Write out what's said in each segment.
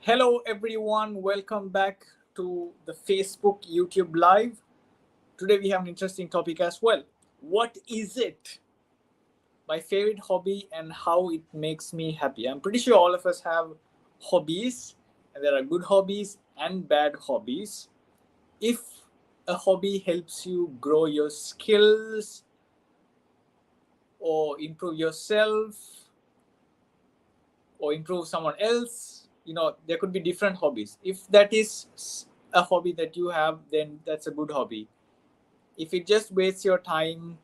Hello, everyone. Welcome back to the Facebook YouTube Live. Today, we have an interesting topic as well. What is it? My favorite hobby and how it makes me happy. I'm pretty sure all of us have hobbies, and there are good hobbies and bad hobbies. If a hobby helps you grow your skills or improve yourself or improve someone else, there could be different hobbies. If that is a hobby that you have, then that's a good hobby. If it just wastes your time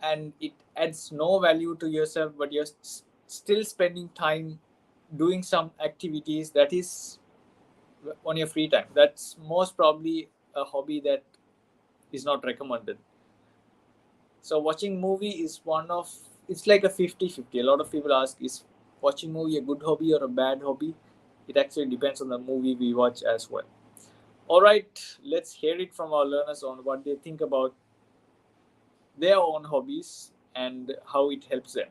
and it adds no value to yourself, but you're still spending time doing some activities that is on your free time, that's most probably a hobby that is not recommended. So watching movie is one of, it's like a 50-50. A lot of people ask, is watching movie a good hobby or a bad hobby? It actually depends on the movie we watch as well. All right, let's hear it from our learners on what they think about their own hobbies and how it helps them.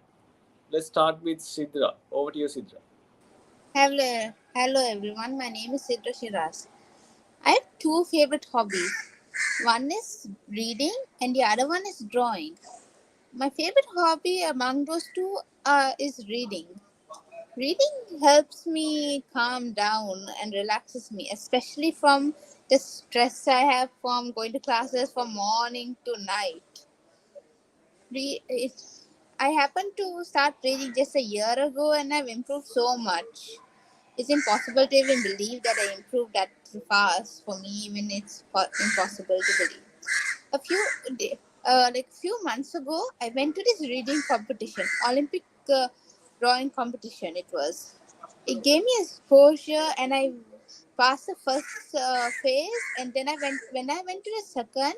Let's start with Sidra. Over to you, Sidra. Hello everyone. My name is Sidra Shiraz. I have two favorite hobbies. One is reading, and the other one is drawing. My favorite hobby among those two is reading. Reading helps me calm down and relaxes me, especially from the stress I have from going to classes from morning to night. Re- it, I happened to start reading just a year ago, and I've improved so much. It's impossible to even believe that I improved that fast. For me, even it's impossible to believe. Few months ago, I went to this reading competition, Olympic drawing competition. It was. It gave me exposure, and I passed the first phase. And then when I went to the second,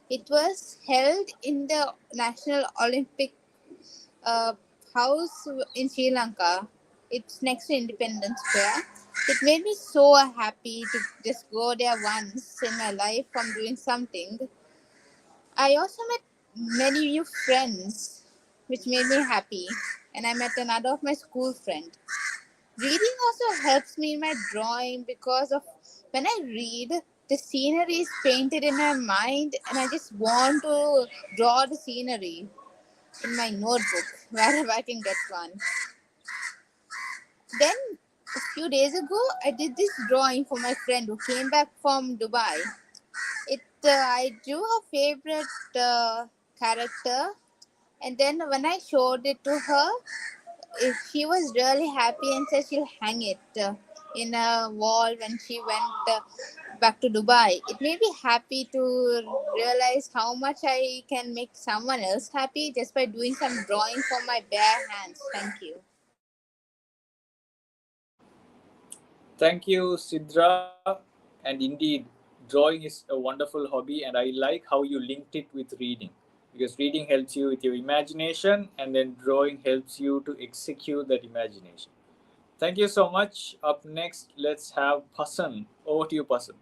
it was held in the National Olympic uh, house in Sri Lanka. It's next to Independence Square. It made me so happy to just go there once in my life from doing something. I also met many new friends, which made me happy. And I met another of my school friend. Reading also helps me in my drawing because of when I read, the scenery is painted in my mind, and I just want to draw the scenery in my notebook wherever I can get one. Then a few days ago, I did this drawing for my friend who came back from Dubai. I drew her favorite character, and then when I showed it to her, she was really happy and said she'll hang it in a wall when she went back to Dubai. It made me happy to realize how much I can make someone else happy just by doing some drawing for my bare hands. Thank you. Thank you, Sidra. And indeed, drawing is a wonderful hobby, and I like how you linked it with reading, because reading helps you with your imagination, and then drawing helps you to execute that imagination. Thank you so much. Up next, let's have Pasan. Over to you, Pasan.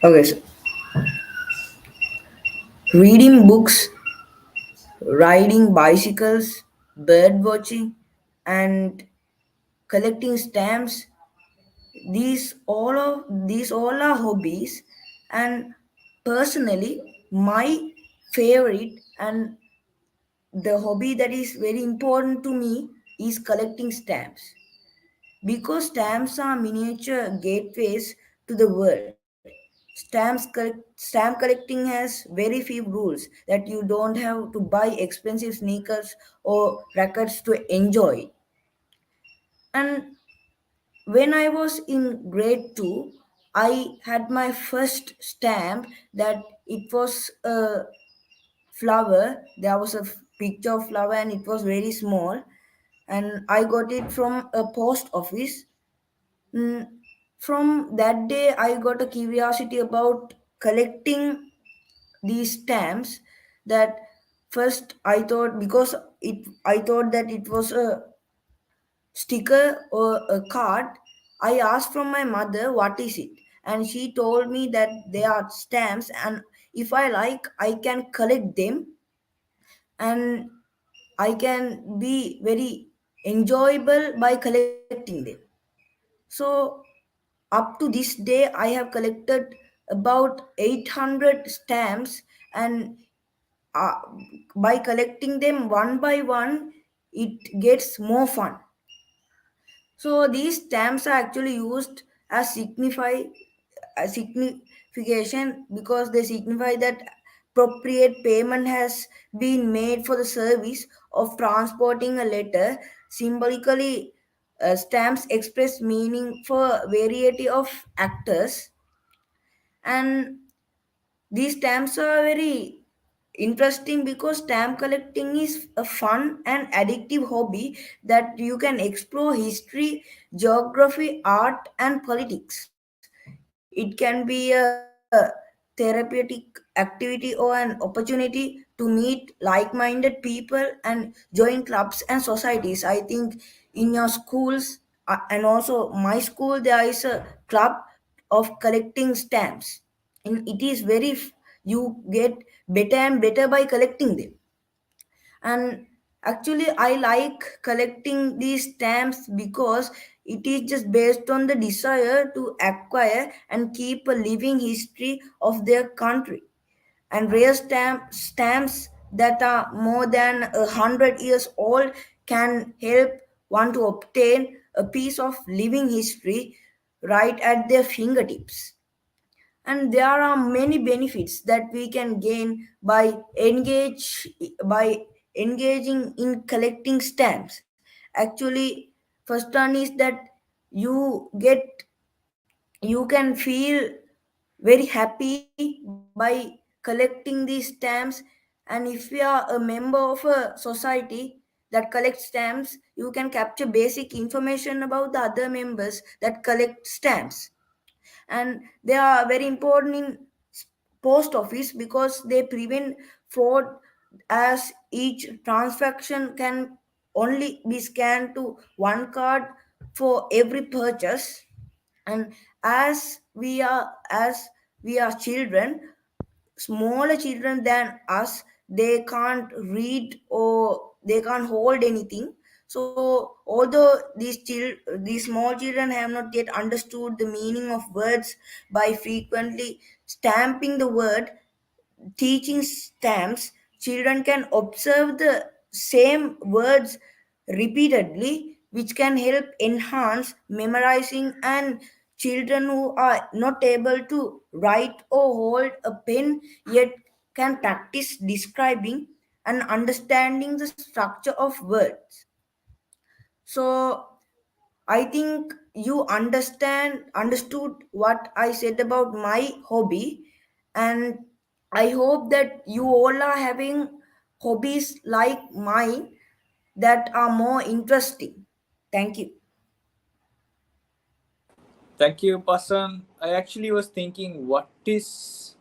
Okay, so reading books, riding bicycles, bird watching, and collecting stamps. These all are hobbies, and personally, my favorite and the hobby that is very important to me is collecting stamps, because stamps are miniature gateways to the world. Stamp collecting has very few rules that you don't have to buy expensive sneakers or rackets to enjoy. And when I was in grade 2, I had my first stamp that it was a flower. There was a picture of flower and it was very small. And I got it from a post office. Mm, from that day, I got a curiosity about collecting these stamps. That first I thought, because it I thought that it was a sticker or a card. I asked from my mother what is it, and she told me that they are stamps, and if I like, I can collect them, and I can be very enjoyable by collecting them. So up to this day, I have collected about 800 stamps, and uh, by collecting them one by one, it gets more fun. So these stamps are actually used as signify a signification, because they signify that appropriate payment has been made for the service of transporting a letter. Symbolically, stamps express meaning for variety of actors, and these stamps are very interesting because stamp collecting is a fun and addictive hobby that you can explore history, geography, art, and politics. It can be a therapeutic activity or an opportunity to meet like-minded people and join clubs and societies. I think in your schools, and also my school, there is a club of collecting stamps, and it is very you get better and better by collecting them. And actually, I like collecting these stamps because it is just based on the desire to acquire and keep a living history of their country. And rare stamps that are more than 100 years old can help one to obtain a piece of living history right at their fingertips. And there are many benefits that we can gain by engaging in collecting stamps. Actually, first one is that you get you can feel very happy by collecting these stamps. And if you are a member of a society that collects stamps, you can capture basic information about the other members that collect stamps. And they are very important in post office because they prevent fraud, as each transaction can only be scanned to one card for every purchase. And as we are children, smaller children than us, they can't read or they can't hold anything. So although these small children have not yet understood the meaning of words, by frequently stamping the word, teaching stamps, children can observe the same words repeatedly, which can help enhance memorizing. And children who are not able to write or hold a pen yet can practice describing and understanding the structure of words. So I think you understood what I said about my hobby, and I hope that you all are having hobbies like mine that are more interesting. Thank you. Thank you, Pasan. I actually was thinking, what is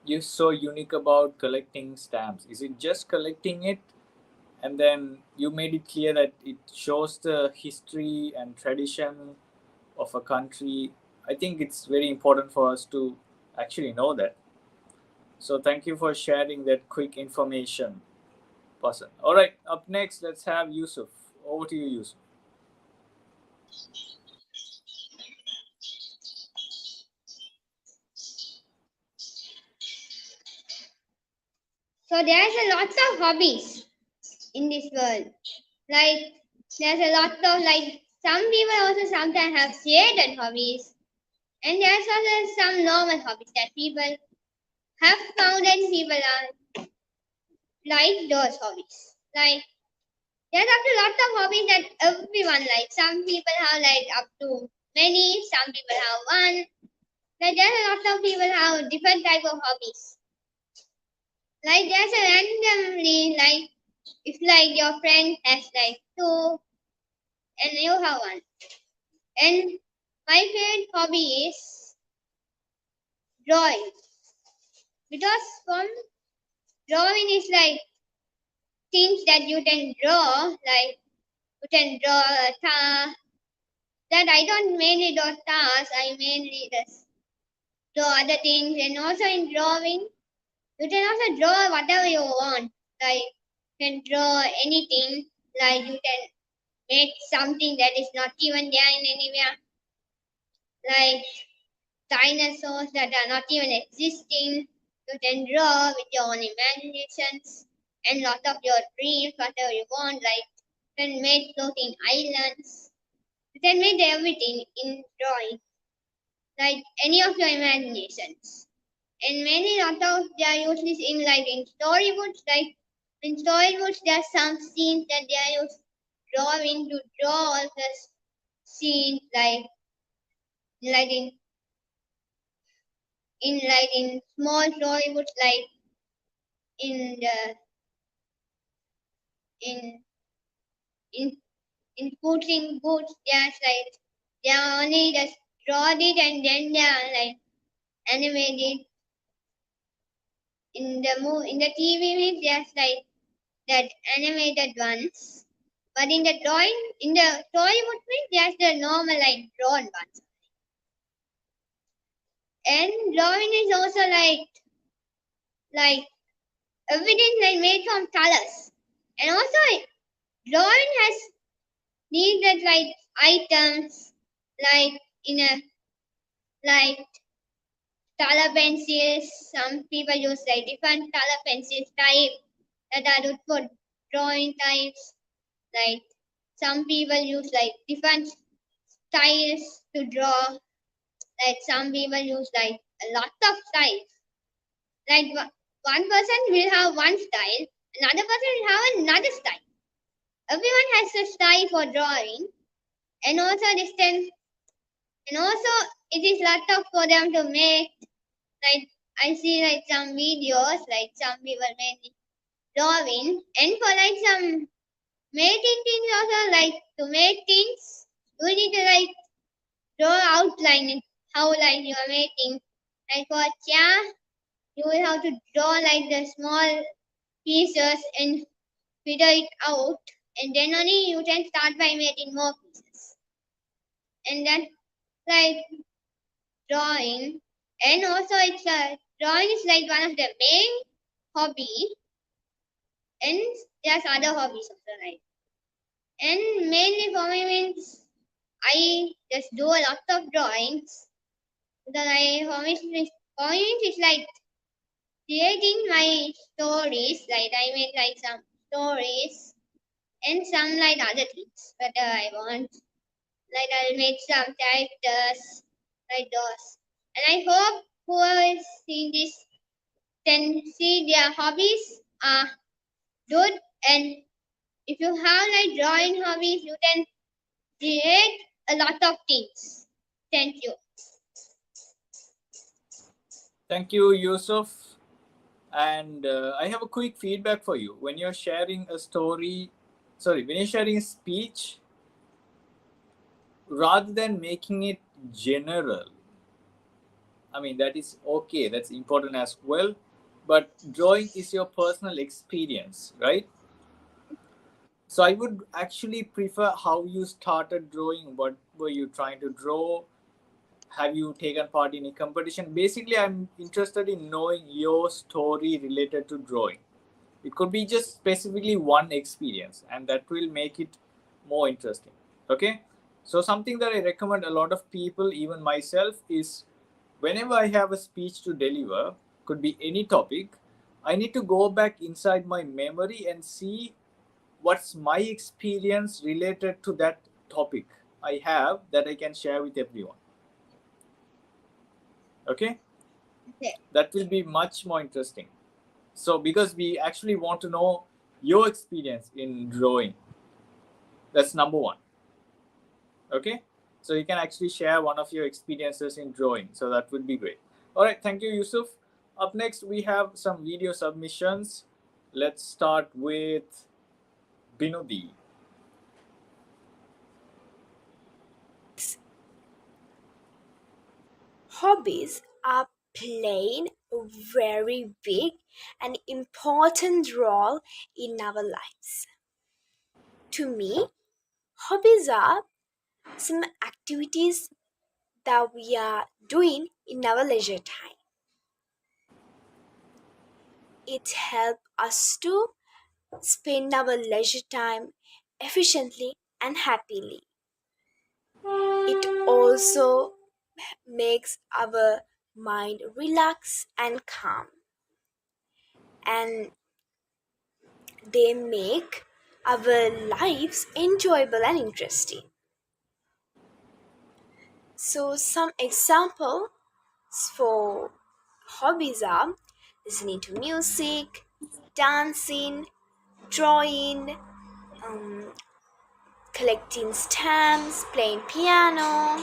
you so unique about collecting stamps? Is it just collecting it, and then you made it clear that it shows the history and tradition of a country? I think it's very important for us to actually know that. So thank you for sharing that quick information, Pasan. All right, up next, let's have Yusuf. Over to you, Yusuf. So there's a lot of hobbies in this world. Like there's a lot of some people also sometimes have created hobbies, and there's also some normal hobbies that people have found and people are like those hobbies. Like there's up to lot of hobbies that everyone likes. Some people have up to many, some people have one. Like there's a lot of people have different type of hobbies. Like there's a randomly if your friend has two and you have one. And my favorite hobby is drawing. Because from drawing is things that you can draw, you can draw a star. That I don't mainly draw stars, I mainly draw other things, and also in drawing, you can also draw whatever you want. Like you can draw anything. Like you can make something that is not even there in anywhere. Like dinosaurs that are not even existing. You can draw with your own imaginations and lot of your dreams, whatever you want. Like you can make floating islands. You can make everything in drawing, like any of your imaginations. And many lot of they are used this in like in storybooks. Like in storybooks, there are some scenes that they are used drawing to draw all the scenes, like in small storybooks, like in the in in in putting books, there's like they are only just draw it and then they are like animated. In the TV, there's like that animated ones. But in the drawing, in the storybook print, there's the normal like drawn ones. And drawing is also like everything like made from colors. And also drawing has needed like items like in a like color pencils. Some people use like different color pencils type that are good for drawing types. Like some people use like different styles to draw. Like some people use like a lot of styles. Like one person will have one style, another person will have another style. Everyone has a style for drawing, and also distance, and also it is lot of for them to make. Like I see like some videos, like some people make drawing, and for like some making things also, like to make things, you need to like draw outline it, how like you are making. Like for a chair, you will have to draw like the small pieces and figure it out, and then only you can start by making more pieces. And then like drawing, and also it's a drawing is like one of the main hobby, and there's other hobbies also, like. And mainly for me means I just do a lot of drawings. Because I for me it's like creating my stories. Like I make like some stories and some like other things that I want. Like I'll make some characters like those. And I hope whoever is seeing this can see their hobbies are good. And if you have like drawing hobbies, you can create a lot of things. Thank you. Thank you, Yusuf. And I have a quick feedback for you. When you're sharing a story, when you're sharing a speech, rather than making it general, I mean, that is okay, that's important as well. But drawing is your personal experience, right? So I would actually prefer how you started drawing. What were you trying to draw? Have you taken part in a competition? Basically, I'm interested in knowing your story related to drawing. It could be just specifically one experience, and that will make it more interesting. Okay. So something that I recommend a lot of people, even myself, is whenever I have a speech to deliver, could be any topic, I need to go back inside my memory and see what's my experience related to that topic I have that I can share with everyone. Okay? Okay. That will be much more interesting. So, because we actually want to know your experience in drawing, that's number one. Okay? So, you can actually share one of your experiences in drawing. So, that would be great. All right. Thank you, Yusuf. Up next, we have some video submissions. Let's start with Binodi. Hobbies are playing a very big and important role in our lives. To me, hobbies are some activities that we are doing in our leisure time. It helps us to spend our leisure time efficiently and happily. It also makes our mind relax and calm, and they make our lives enjoyable and interesting. So, some examples for hobbies are listening to music, dancing, drawing, um, collecting stamps, playing piano,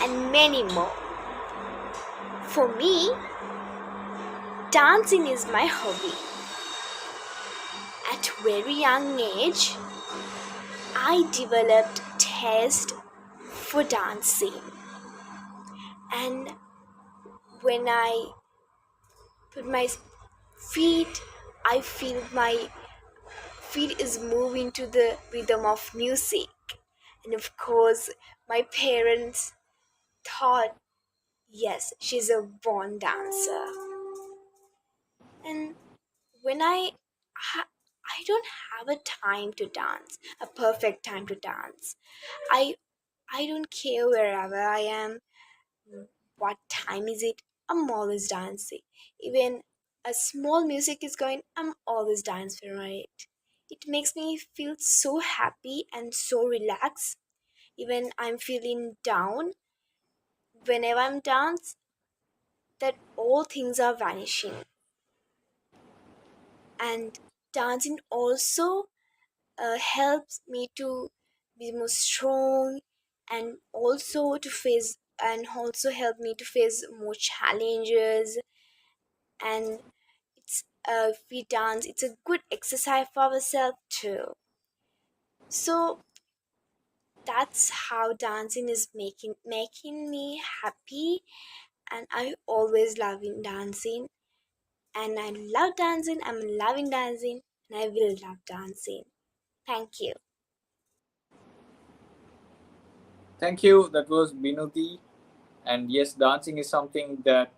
and many more. For me, dancing is my hobby. At very young age, I developed taste for dancing, and when I put my feet, I feel my feet is moving to the rhythm of music. And of course, my parents thought, yes, she's a born dancer. And when I don't have a time to dance, a perfect time to dance. I I don't care wherever I am, what time is it, I'm always dancing. Even a small music is going, I'm always dancing for it. It makes me feel so happy and so relaxed. Even I'm feeling down, whenever I'm dance, that all things are vanishing. And dancing also helps me to be more strong, and also help me to face more challenges. And if we dance, it's a good exercise for ourselves too. So that's how dancing is making me happy, and I always loving dancing, and I love dancing, I'm loving dancing, and I will love dancing. Thank you. Thank you. That was Binuti. And yes, dancing is something that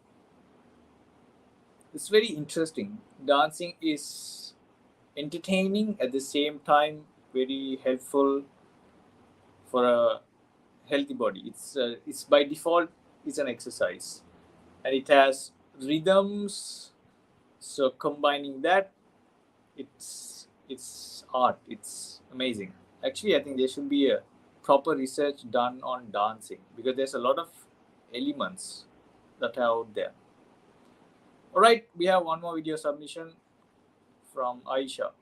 is very interesting. Dancing is entertaining at the same time, very helpful for a healthy body. It's by default it's an exercise, and it has rhythms. So combining that, it's art. It's amazing. Actually, I think there should be a proper research done on dancing because there's a lot of elements that are out there. All right, we have one more video submission from Aisha.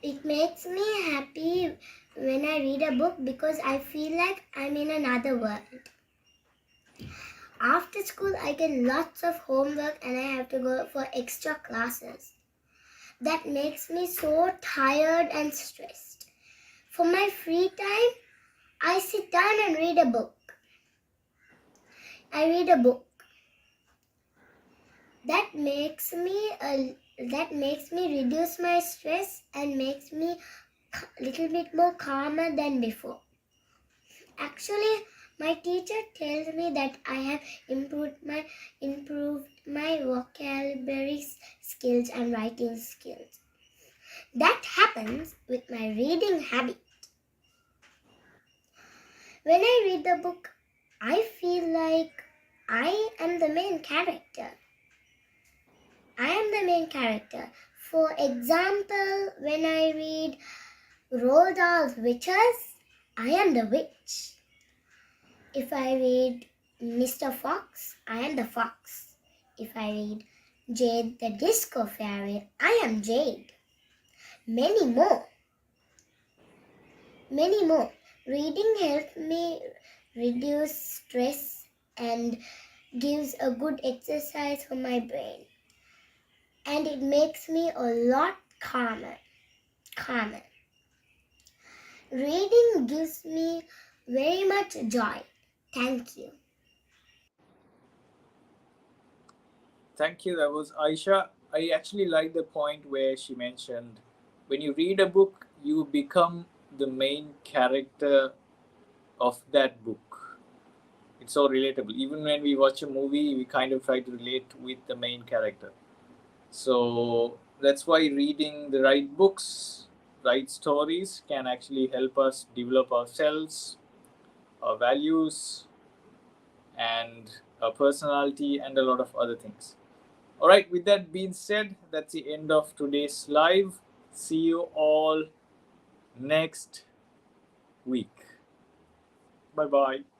It makes me happy when I read a book because I feel like I'm in another world. After school, I get lots of homework and I have to go for extra classes. That makes me so tired and stressed. For my free time, I sit down and read a book. I read a book. That makes me reduce my stress and makes me a little bit more calmer than before. Actually, my teacher tells me that I have improved my vocabulary skills and writing skills. That happens with my reading habit. When I read the book, I feel like I am the main character. I am the main character. For example, when I read Roald Dahl's Witches, I am the witch. If I read Mr. Fox, I am the fox. If I read Jade the Disco Fairy, I am Jade. Many more. Many more. Reading helps me reduce stress and gives a good exercise for my brain. And it makes me a lot calmer. Reading gives me very much joy. Thank you. Thank you. That was Aisha. I actually like the point where she mentioned when you read a book, you become the main character of that book. It's so relatable. Even when we watch a movie, we kind of try to relate with the main character. So that's why reading the right books, right stories can actually help us develop ourselves, our values, and our personality, and a lot of other things. All right, with that being said, that's the end of today's live. See you all next week. Bye bye.